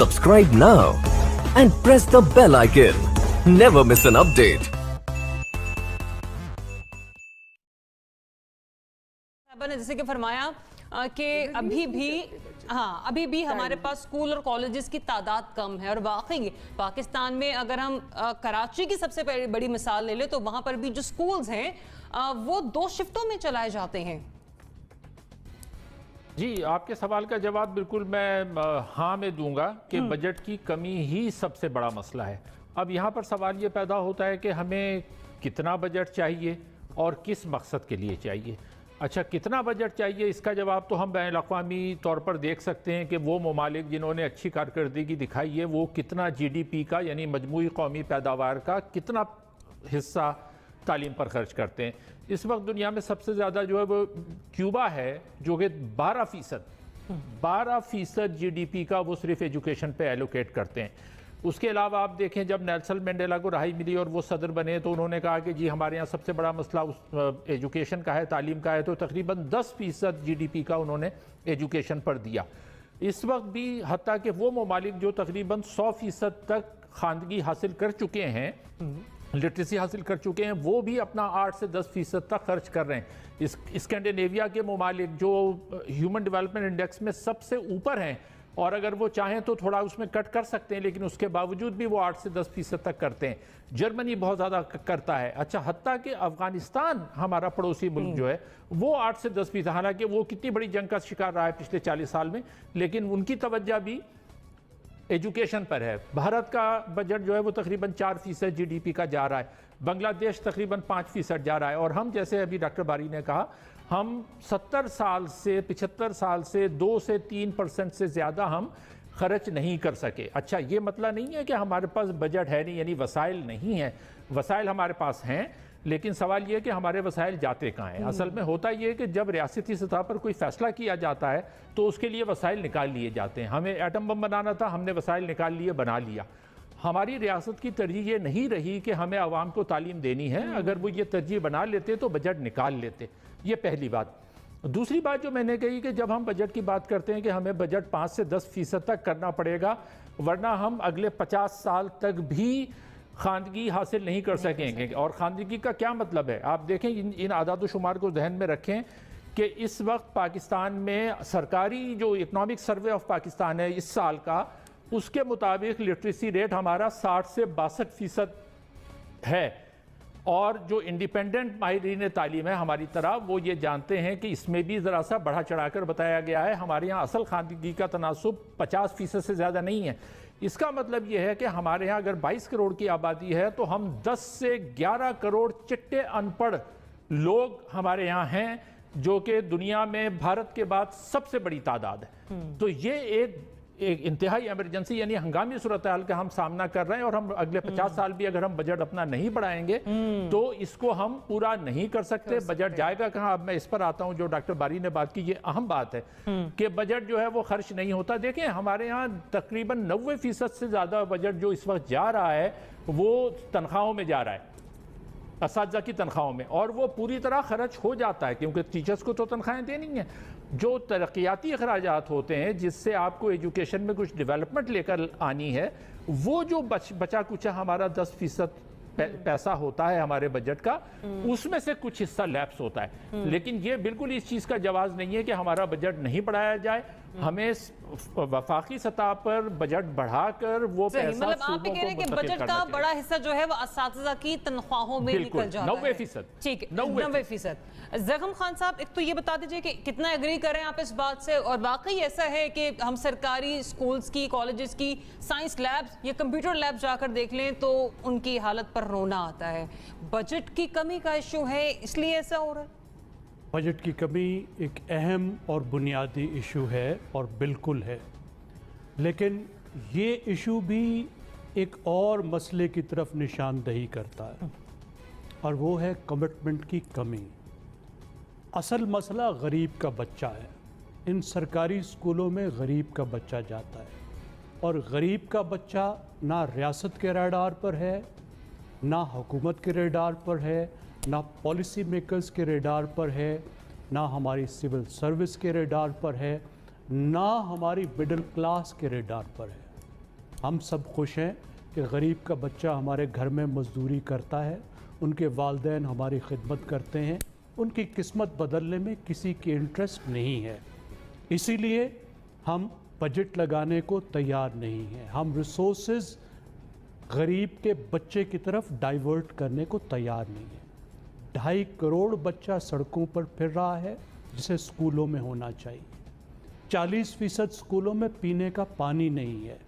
Subscribe now and press the bell icon. Never miss an update. ने जैसे कि फरमाया कि अभी भी हमारे पास स्कूल और कॉलेजेस की तादाद कम है, और वाकई पाकिस्तान में अगर हम कराची की सबसे बड़ी मिसाल ले लें तो वहां पर भी जो स्कूल्स हैं वो 2 शिफ्टों में चलाए जाते हैं। जी, आपके सवाल का जवाब बिल्कुल मैं हाँ में दूंगा कि बजट की कमी ही सबसे बड़ा मसला है। अब यहाँ पर सवाल ये पैदा होता है कि हमें कितना बजट चाहिए और किस मकसद के लिए चाहिए। अच्छा, कितना बजट चाहिए, इसका जवाब तो हम बैन अक़वामी तौर पर देख सकते हैं कि वो ममालिक जिन्होंने अच्छी कारकर्दगी दिखाई है वो कितना GDP का यानी मजमूई कौमी पैदावार का कितना हिस्सा तालीम पर खर्च करते हैं। इस वक्त दुनिया में सबसे ज़्यादा जो है वो क्यूबा है, जो कि 12% GDP का वो सिर्फ एजुकेशन पे एलोकेट करते हैं। उसके अलावा आप देखें, जब नेल्सन मंडेला को रहाई मिली और वो सदर बने तो उन्होंने कहा कि जी हमारे यहाँ सबसे बड़ा मसला एजुकेशन का है, तालीम का है, तो तकरीबन 10% GDP का उन्होंने एजुकेशन पर दिया। इस वक्त भी हत्ता कि वो ममालिक जो तकरीबन 100% तक खानगी हासिल कर चुके हैं, लिटरेसी हासिल कर चुके हैं, वो भी अपना 8 से 10% तक खर्च कर रहे हैं। स्कैंडिनेविया के ममालिक जो ह्यूमन डेवलपमेंट इंडेक्स में सबसे ऊपर हैं, और अगर वो चाहें तो थोड़ा उसमें कट कर सकते हैं, लेकिन उसके बावजूद भी वो 8 से 10% तक करते हैं। जर्मनी बहुत ज़्यादा करता है। अच्छा, हत्ता कि अफगानिस्तान हमारा पड़ोसी मुल्क जो है वो 8 से 10%, हालांकि वो कितनी बड़ी जंग का शिकार रहा है पिछले 40 साल में, लेकिन उनकी तवज्जो भी एजुकेशन पर है। भारत का बजट जो है वो तकरीबन 4% GDP का जा रहा है, बांग्लादेश तकरीबन 5% जा रहा है, और हम जैसे अभी डॉक्टर बारी ने कहा हम 75 साल से 2 से 3% से ज़्यादा हम खर्च नहीं कर सके। अच्छा, ये मतलब नहीं है कि हमारे पास बजट है नहीं, यानी वसाइल नहीं है, वसाइल हमारे पास हैं, लेकिन सवाल ये है कि हमारे वसाइल जाते कहाँ हैं। असल में होता ये है कि जब रियासती सतह पर कोई फैसला किया जाता है तो उसके लिए वसाइल निकाल लिए जाते हैं। हमें एटम बम बनाना था, हमने वसाइल निकाल लिए, बना लिया। हमारी रियासत की तरजीह ये नहीं रही कि हमें आवाम को तालीम देनी है। अगर वो ये तरजीह बना लेते तो बजट निकाल लेते। ये पहली बात। दूसरी बात जो मैंने कही कि जब हम बजट की बात करते हैं कि हमें बजट 5 से 10% तक करना पड़ेगा, वरना हम अगले 50 साल तक भी खानगी हासिल नहीं कर सकेंगे। और खानगी का क्या मतलब है, आप देखें, इन आदाद शुमार को ध्यान में रखें कि इस वक्त पाकिस्तान में सरकारी जो इकनॉमिक सर्वे ऑफ पाकिस्तान है इस साल का, उसके मुताबिक लिटरेसी रेट हमारा 60 से 62% है। और जो इंडिपेंडेंट माहिरीन तालीम है हमारी तरह, वो ये जानते हैं कि इसमें भी ज़रा सा बढ़ा चढ़ाकर बताया गया है। हमारे यहाँ असल खानगी का तनासुब 50% से ज़्यादा नहीं है। इसका मतलब ये है कि हमारे यहाँ अगर 22 करोड़ की आबादी है तो हम 10 से 11 करोड़ चिट्टे अनपढ़ लोग हमारे यहाँ हैं, जो कि दुनिया में भारत के बाद सबसे बड़ी तादाद है। तो ये एक इंतहाई इमरजेंसी यानी हंगामी सूरत हाल का हम सामना कर रहे हैं, और हम अगले 50 साल भी अगर हम बजट अपना नहीं बढ़ाएंगे तो इसको हम पूरा नहीं कर सकते। बजट जाएगा कहाँ? अब मैं इस पर आता हूँ, जो डॉक्टर बारी ने बात की, ये अहम बात है कि बजट जो है वो खर्च नहीं होता। देखें, हमारे यहाँ तकरीबन 90% से ज़्यादा बजट जो इस वक्त जा रहा है वो तनख्वाहों में जा रहा है, असातिज़ा की तनख्वाहों में, और वो पूरी तरह खर्च हो जाता है क्योंकि टीचर्स को तो तनख्वाहें देनी है। जो तरक्याती अखराजात होते हैं जिससे आपको एजुकेशन में कुछ डेवलपमेंट लेकर आनी है, वो जो बचा कुचा हमारा 10% पैसा होता है हमारे बजट का, उसमें से कुछ हिस्सा लैप्स होता है। लेकिन ये बिल्कुल इस चीज़ का जवाब नहीं है कि हमारा बजट नहीं बढ़ाया जाए। हमें वफाकी सतह पर बजट बढ़ाकर वो पैसा, मतलब आप कह रहे हैं कि बजट का बड़ा हिस्सा जो है वो असातिज़ा की तनख्वाहों में निकल जाता है। 90%। ठीक है, 90%। ज़ग़म खान साहब, एक तो ये बता दीजिए कि कितना एग्री करें आप इस बात से, और वाकई ऐसा है कि हम सरकारी स्कूल्स की, कॉलेजेस की साइंस लैब्स या कंप्यूटर लैब जाकर देख लें तो उनकी हालत पर रोना आता है। बजट की कमी का इशू है, इसलिए ऐसा हो रहा है। बजट की कमी एक अहम और बुनियादी इशू है, और बिल्कुल है, लेकिन ये इशू भी एक और मसले की तरफ निशानदही करता है, और वो है कमिटमेंट की कमी। असल मसला गरीब का बच्चा है। इन सरकारी स्कूलों में गरीब का बच्चा जाता है, और गरीब का बच्चा ना रियासत के रडार पर है, ना हुकूमत के रडार पर है, ना पॉलिसी मेकर्स के रडार पर है, ना हमारी सिविल सर्विस के रडार पर है, ना हमारी मिडिल क्लास के रडार पर है। हम सब खुश हैं कि गरीब का बच्चा हमारे घर में मजदूरी करता है, उनके वालिदैन हमारी खिदमत करते हैं, उनकी किस्मत बदलने में किसी की इंटरेस्ट नहीं है। इसीलिए हम बजट लगाने को तैयार नहीं हैं। हम रिसोर्सेज गरीब के बच्चे की तरफ डाइवर्ट करने को तैयार नहीं है। 2.5 करोड़ बच्चा सड़कों पर फिर रहा है जिसे स्कूलों में होना चाहिए। 40% स्कूलों में पीने का पानी नहीं है,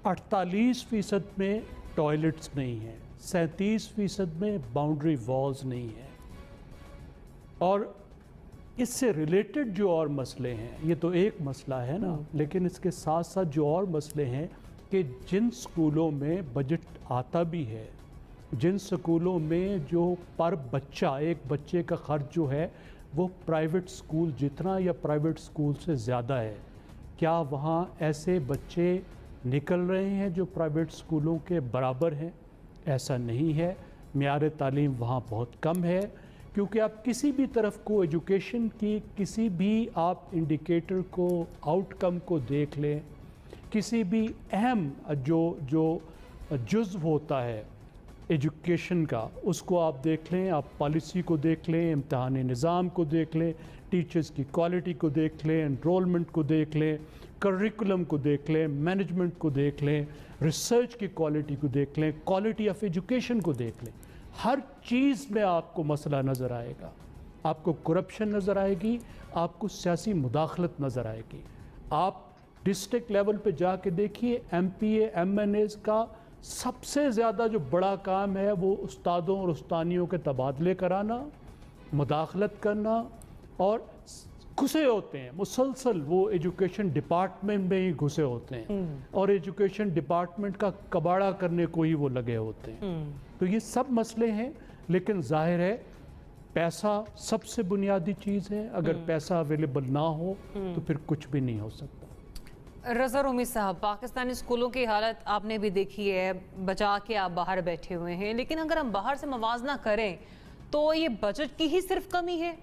48% में टॉयलेट्स नहीं है, 37% में बाउंड्री वॉल्स नहीं है। और इससे रिलेटेड जो और मसले हैं, ये तो एक मसला है ना, लेकिन इसके साथ साथ जो और मसले हैं कि जिन स्कूलों में बजट आता भी है, जिन स्कूलों में जो पर बच्चा एक बच्चे का खर्च जो है वो प्राइवेट स्कूल जितना या प्राइवेट स्कूल से ज़्यादा है, क्या वहाँ ऐसे बच्चे निकल रहे हैं जो प्राइवेट स्कूलों के बराबर हैं? ऐसा नहीं है। मेयार तालीम वहाँ बहुत कम है, क्योंकि आप किसी भी तरफ को एजुकेशन की किसी भी आप इंडिकेटर को, आउटकम को देख लें, किसी भी अहम जो जुज़्व होता है एजुकेशन का, उसको आप देख लें, आप पॉलिसी को देख लें, इम्तहानी निज़ाम को देख लें, टीचर्स की क्वालिटी को देख लें, एनरोलमेंट को देख लें, करिकुलम को देख लें, मैनेजमेंट को देख लें, रिसर्च की क्वालिटी को देख लें, क्वालिटी ऑफ एजुकेशन को देख लें, हर चीज़ में आपको मसला नज़र आएगा। आपको करप्शन नज़र आएगी, आपको सियासी मुदाखलत नज़र आएगी। आप डिस्ट्रिक्ट लेवल पे जाके देखिए, MPA MNAs का सबसे ज़्यादा जो बड़ा काम है वो उस्तादों और उस्तानियों के तबादले कराना, मुदाखलत करना, और घुसे होते हैं मुसलसल, वो एजुकेशन डिपार्टमेंट में ही घुसे होते हैं और एजुकेशन डिपार्टमेंट का कबाड़ा करने को ही वो लगे होते हैं। तो ये सब मसले हैं, लेकिन जाहिर है पैसा सबसे बुनियादी चीज़ है। अगर पैसा अवेलेबल ना हो तो फिर कुछ भी नहीं हो सकता। रज़ा रूमी साहब, पाकिस्तानी स्कूलों की हालत आपने भी देखी है, बचा के आप बाहर बैठे हुए हैं, लेकिन अगर हम बाहर से मवाजना करें तो ये बजट की ही सिर्फ कमी है?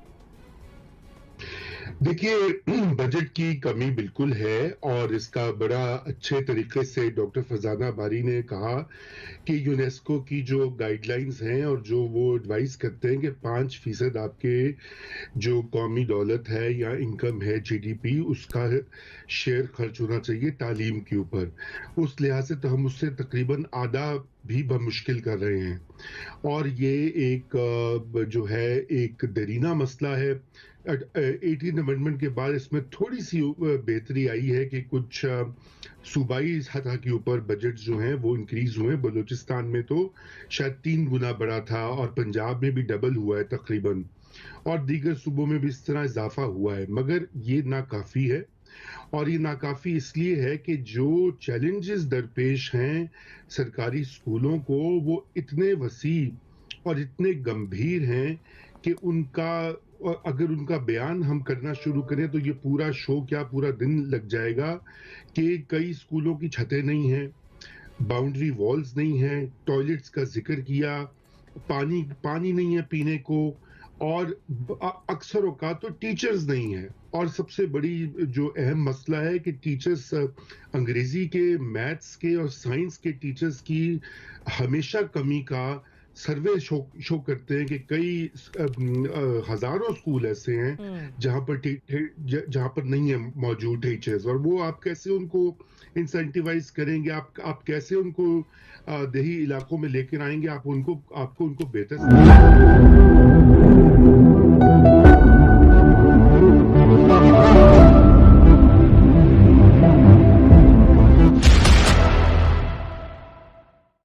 देखिए, बजट की कमी बिल्कुल है, और इसका बड़ा अच्छे तरीके से डॉक्टर फरजाना बारी ने कहा कि यूनेस्को की जो गाइडलाइंस हैं और जो वो एडवाइस करते हैं कि 5% आपके जो कौमी दौलत है या इनकम है, GDP, उसका शेयर खर्च होना चाहिए तालीम के ऊपर। उस लिहाज से तो हम उससे तकरीबन आधा भी बमुश्किल कर रहे हैं, और ये एक जो है एक देरीना मसला है। 18 अमेंडमेंट के बाद इसमें थोड़ी सी बेहतरी आई है कि कुछ सूबाई सतह के ऊपर बजट जो हैं वो इंक्रीज हुए। बलूचिस्तान में तो शायद 3 गुना बढ़ा था, और पंजाब में भी डबल हुआ है तकरीबन, और दीगर सूबों में भी इस तरह इजाफा हुआ है। मगर ये नाकाफ़ी है, और ये नाकाफ़ी इसलिए है कि जो चैलेंजेस दरपेश हैं सरकारी स्कूलों को, वो इतने वसी और इतने गंभीर हैं कि अगर उनका बयान हम करना शुरू करें तो ये पूरा शो क्या पूरा दिन लग जाएगा। कि कई स्कूलों की छतें नहीं हैं, बाउंड्री वॉल्स नहीं हैं, टॉयलेट्स का जिक्र किया, पानी नहीं है पीने को, और अक्सर औकात तो टीचर्स नहीं है। और सबसे बड़ी जो अहम मसला है कि टीचर्स, अंग्रेजी के, मैथ्स के और साइंस के टीचर्स की हमेशा कमी का सर्वे शो करते हैं कि कई हजारों स्कूल ऐसे हैं जहां पर नहीं है मौजूद टीचर्स, और वो आप कैसे उनको इंसेंटिवाइज करेंगे, आप कैसे उनको देही इलाकों में लेकर आएंगे, आपको उनको बेहतर